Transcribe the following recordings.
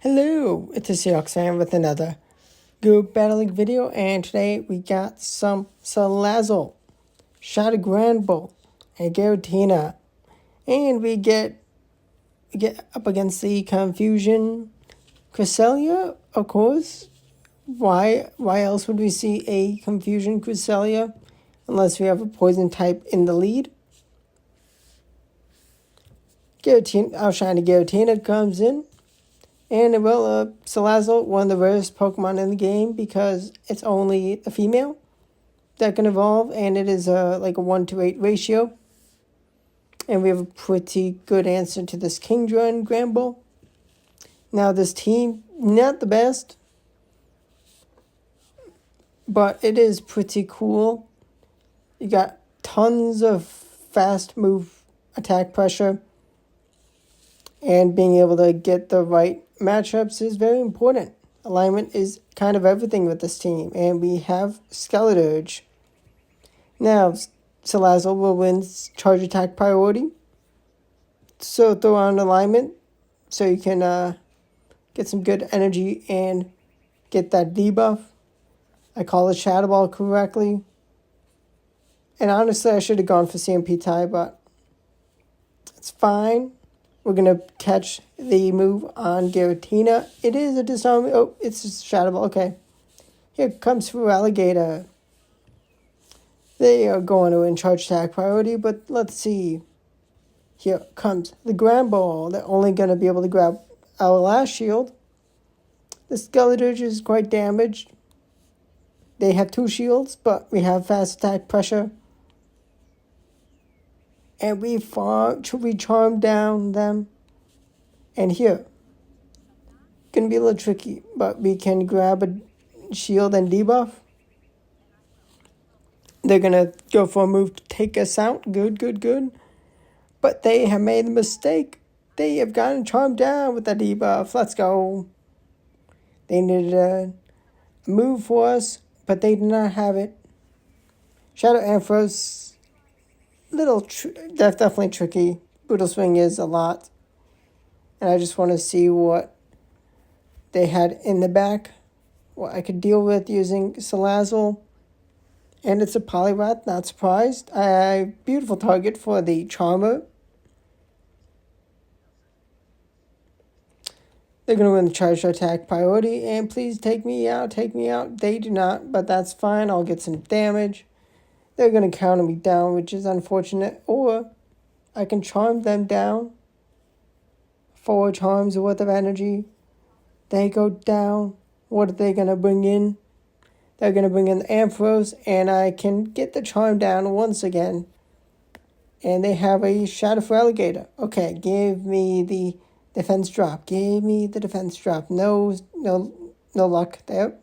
Hello, it's a SeahawksFan with another Go Battling video, and today we got some Salazzle, shot a Granbull, and Giratina, and we get up against the Confusion Cresselia, of course. Why else would we see a Confusion Cresselia unless we have a poison type in the lead? Our shiny Giratina comes in. And Salazzle, one of the rarest Pokemon in the game because it's only a female that can evolve, and it is like a 1-to-8 ratio. And we have a pretty good answer to this Kingdra and Granbull. Now this team, not the best, but it is pretty cool. You got tons of fast move attack pressure, and being able to get the right matchups is very important. Alignment is kind of everything with this team, and we have Skeleturge. Now, Salazzle will win charge attack priority, so throw on alignment so you can get some good energy and get that debuff. I call it Shadow Ball correctly, and honestly I should have gone for CMP tie, but it's fine. We're going to catch the move on Giratina. It is a disarm. Oh, it's a Shadow Ball. Okay. Here comes through Alligator. They are going to win charge attack priority, but let's see. Here comes the Granbull. They're only going to be able to grab our last shield. The Skeleturge is quite damaged. They have 2 shields, but we have fast attack pressure. And we charm down them. And here, gonna be a little tricky, but we can grab a shield and debuff. They're gonna go for a move to take us out. Good. But they have made a mistake. They have gotten charmed down with that debuff. Let's go. They needed a move for us, but they did not have it. Shadow Ampharos. Definitely tricky. Brutal Swing is a lot. And I just want to see what they had in the back. What I could deal with using Salazzle. And it's a Poliwrath, not surprised. Beautiful target for the Charmer. They're going to win the charge attack priority. And please take me out. They do not, but that's fine. I'll get some damage. They're going to counter me down, which is unfortunate. Or I can charm them down. 4 charms worth of energy. They go down. What are they going to bring in? They're going to bring in the Ampharos, and I can get the charm down once again. And they have a Shadow for Alligator. Okay, give me the defense drop. No luck there.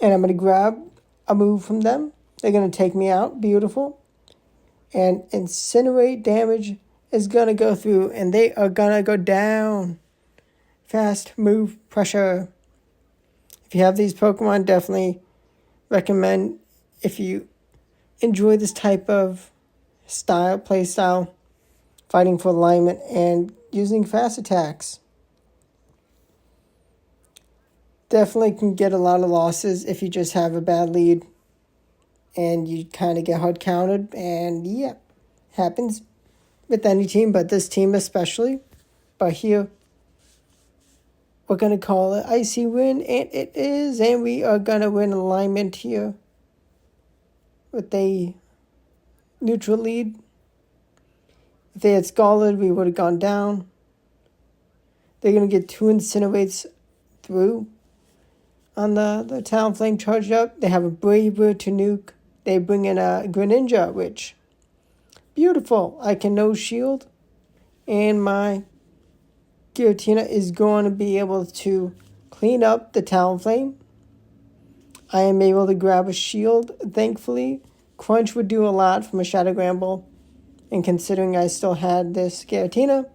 And I'm going to grab a move from them. They're going to take me out. Beautiful. And Incinerate damage is going to go through. And they are going to go down. Fast move pressure. If you have these Pokemon, definitely recommend, if you enjoy this type of play style, fighting for alignment and using fast attacks. Definitely can get a lot of losses if you just have a bad lead and you kind of get hard countered. And yeah, happens with any team, but this team especially. But here, we're going to call it Icy Win, and it is. And we are going to win alignment here with a neutral lead. If they had Scalded, we would have gone down. They're going to get 2 Incinerates through. On the Talonflame charged up, they have a Braver to nuke. They bring in a Greninja, which, beautiful. I can no shield. And my Giratina is going to be able to clean up the Talonflame. I am able to grab a shield, thankfully. Crunch would do a lot from a Shadow Granbull. And considering I still had this Giratina,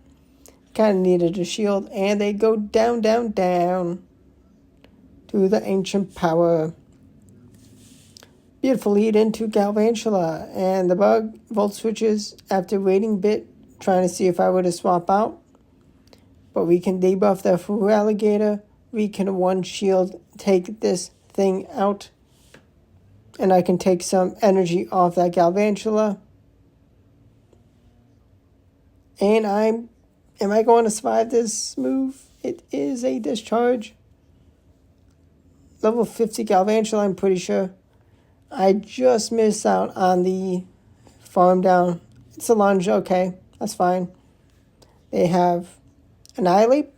kind of needed a shield. And they go down. To the Ancient Power. Beautiful lead into Galvantula. And the bug Volt switches after waiting bit trying to see if I were to swap out. But we can debuff the Feraligatr. We can one shield, take this thing out. And I can take some energy off that Galvantula. And am I going to survive this move? It is a discharge. Level 50 Galvantula, I'm pretty sure. I just missed out on the farm down. It's a lunge, okay, that's fine. They have Annihilate.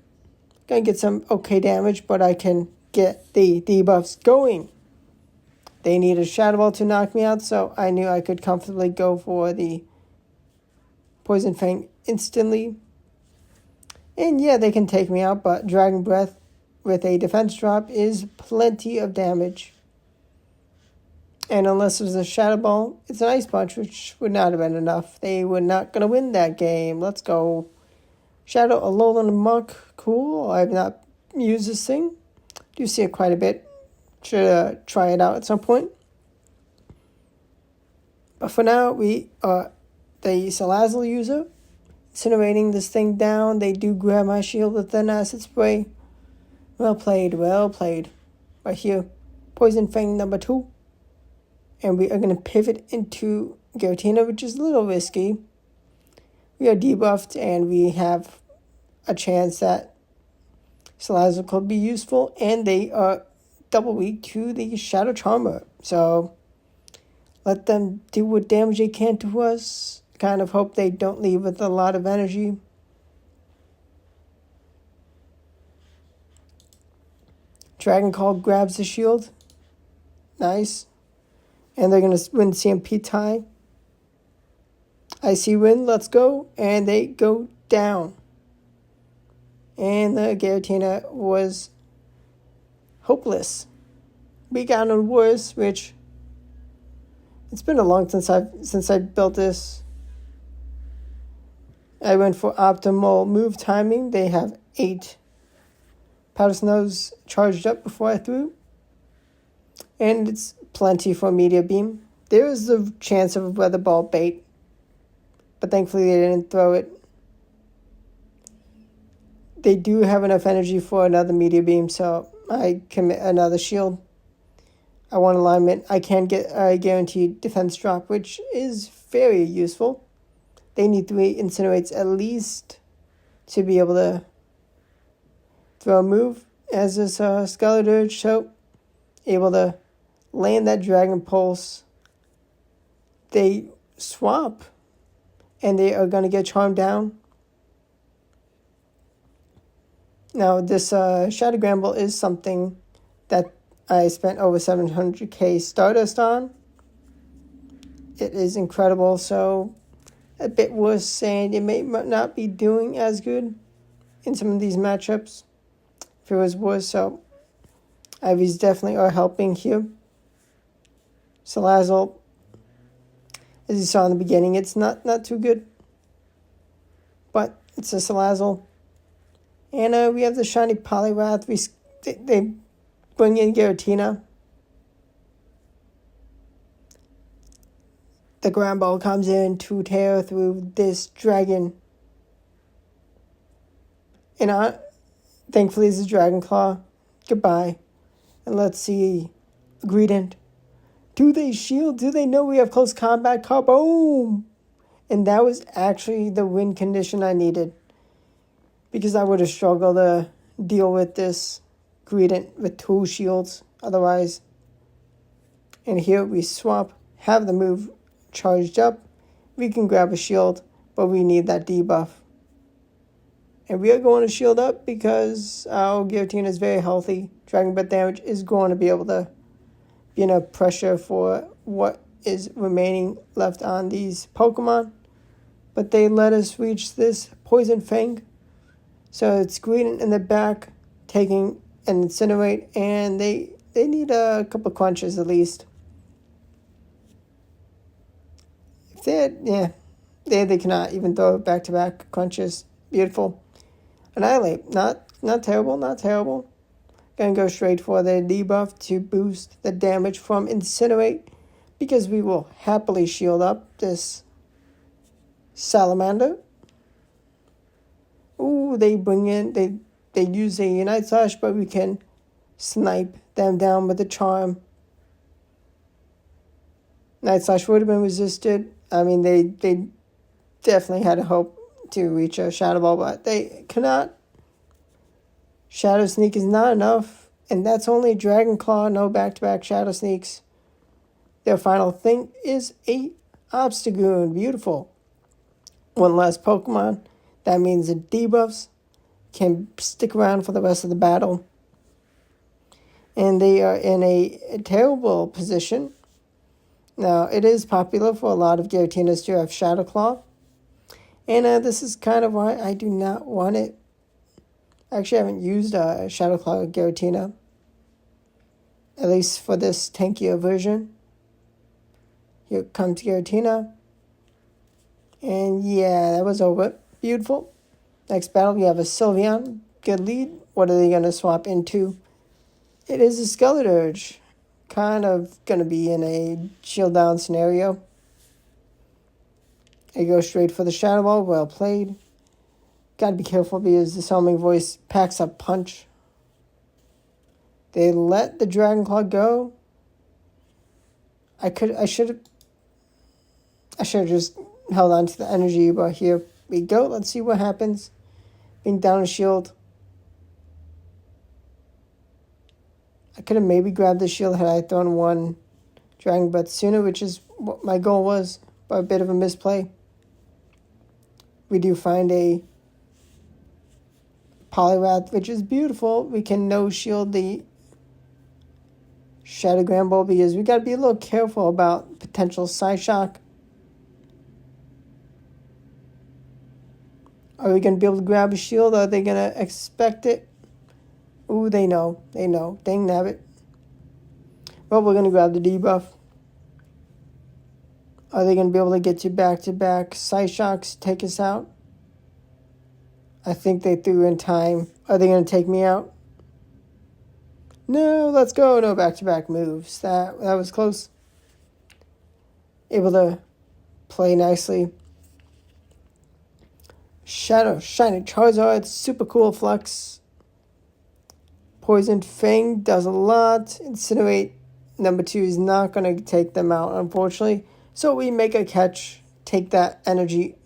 Gonna get some okay damage, but I can get the debuffs going. They need a Shadow Ball to knock me out, so I knew I could comfortably go for the Poison Fang instantly. And yeah, they can take me out, but Dragon Breath with a defense drop is plenty of damage. And unless there's a Shadow Ball, it's an Ice Punch, which would not have been enough. They were not going to win that game. Let's go. Shadow Alolan Muck. Cool. I have not used this thing. Do see it quite a bit. Should try it out at some point. But for now, we are the Salazzle user. Incinerating this thing down. They do grab my shield with an Acid Spray. Well played, well played. Right here. Poison Fang number 2. And we are going to pivot into Giratina, which is a little risky. We are debuffed, and we have a chance that Salazzle could be useful. And they are double weak to the Shadow Charmer. So let them do what damage they can to us. Kind of hope they don't leave with a lot of energy. Dragon Call grabs the shield. Nice. And they're going to win CMP tie. Icy Wind, let's go. And they go down. And the Giratina was hopeless. We got on worse, which it's been a long time since I built this. I went for optimal move timing. They have 8 Powder Snows charged up before I threw. And it's plenty for Meteor Beam. There is the chance of a Weather Ball bait, but thankfully they didn't throw it. They do have enough energy for another Meteor Beam, so I commit another shield. I want alignment. I can get a guaranteed defense drop, which is very useful. They need 3 Incinerates at least to be able to throw a move as this Skeletor, so able to land that Dragon Pulse. They swap, and they are going to get charmed down. Now, this Shadow Granbull is something that I spent over 700k Stardust on. It is incredible, so a bit worse saying it may not be doing as good in some of these matchups if it was worse, so IVs definitely are helping here. Salazzle, as you saw in the beginning, it's not too good, but it's a Salazzle. And we have the shiny Poliwrath. They bring in Giratina. The Granbull comes in to tear through this dragon. And thankfully it's a Dragon Claw. Goodbye. And let's see. Greedent. Do they shield? Do they know we have close combat? Kaboom! And that was actually the win condition I needed, because I would have struggled to deal with this Greedent with 2 shields otherwise. And here we swap, have the move charged up. We can grab a shield, but we need that debuff. And we are going to shield up because our Giratina is very healthy. Dragon Breath damage is going to be able to be enough pressure for what is remaining left on these Pokemon. But they let us reach this Poison Fang. So it's Greedent in the back, taking an Incinerate, and they need a couple crunches at least. If they cannot even throw back-to-back crunches. Beautiful. Annihilate, not terrible, not terrible. Gonna go straight for the debuff to boost the damage from Incinerate, because we will happily shield up this Salamander. Ooh, they bring in, they use a Night Slash, but we can snipe them down with a charm. Night Slash would have been resisted. I mean, they definitely had a hope to reach a Shadow Ball, but they cannot. Shadow Sneak is not enough, and that's only Dragon Claw, no back-to-back Shadow Sneaks. Their final thing is a Obstagoon. Beautiful. One last Pokemon. That means the debuffs can stick around for the rest of the battle. And they are in a terrible position. Now, it is popular for a lot of Giratinas to have Shadow Claw. And this is kind of why I do not want it. Actually, I haven't used a Shadow Claw Giratina. At least for this tankier version. Here comes Giratina. And yeah, that was over. Beautiful. Next battle, we have a Sylveon. Good lead. What are they going to swap into? It is a Skeleturge. Kind of going to be in a shield down scenario. They go straight for the Shadow Ball. Well played. Gotta be careful because the Summoning Voice packs a punch. They let the Dragon Claw go. I should have just held on to the energy, but here we go. Let's see what happens. Being down a shield. I could have maybe grabbed the shield had I thrown one Dragon Breath sooner, which is what my goal was, but a bit of a misplay. We do find a Poliwrath, which is beautiful. We can no-shield the Shadow Granbull because we got to be a little careful about potential Psyshock. Are we going to be able to grab a shield? Are they going to expect it? Ooh, they know. They know. Dang nabbit. Well, we're going to grab the debuff. Are they going to be able to get to back-to-back Psyshocks, take us out? I think they threw in time. Are they going to take me out? No, let's go. No back-to-back moves. That was close. Able to play nicely. Shadow, Shiny Charizard, super cool flex. Poison Fang does a lot. Incinerate, number 2, is not going to take them out, unfortunately. So we make a catch, take that energy,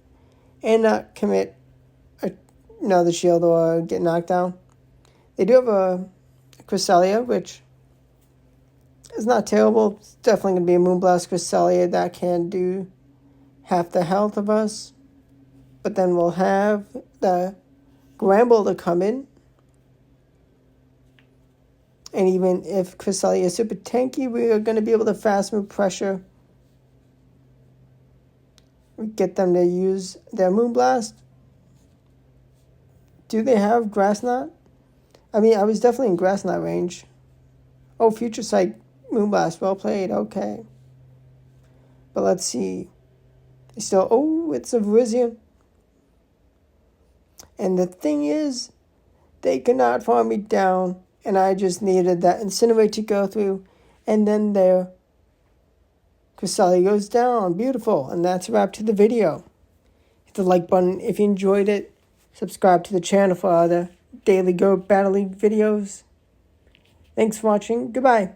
and not commit another shield or get knocked down. They do have a Cresselia, which is not terrible. It's definitely going to be a Moonblast Cresselia that can do half the health of us. But then we'll have the Granbull to come in. And even if Cresselia is super tanky, we are going to be able to fast move pressure. We get them to use their Moonblast. Do they have Grass Knot? I mean, I was definitely in Grass Knot range. Oh, Future Sight Moonblast. Well played. Okay. But let's see. Still, oh, it's a Virizion. And the thing is, they cannot farm me down. And I just needed that Incinerate to go through. And then their Cresselia goes down. Beautiful. And that's a wrap to the video. Hit the like button if you enjoyed it. Subscribe to the channel for other daily Go Battle League videos. Thanks for watching. Goodbye.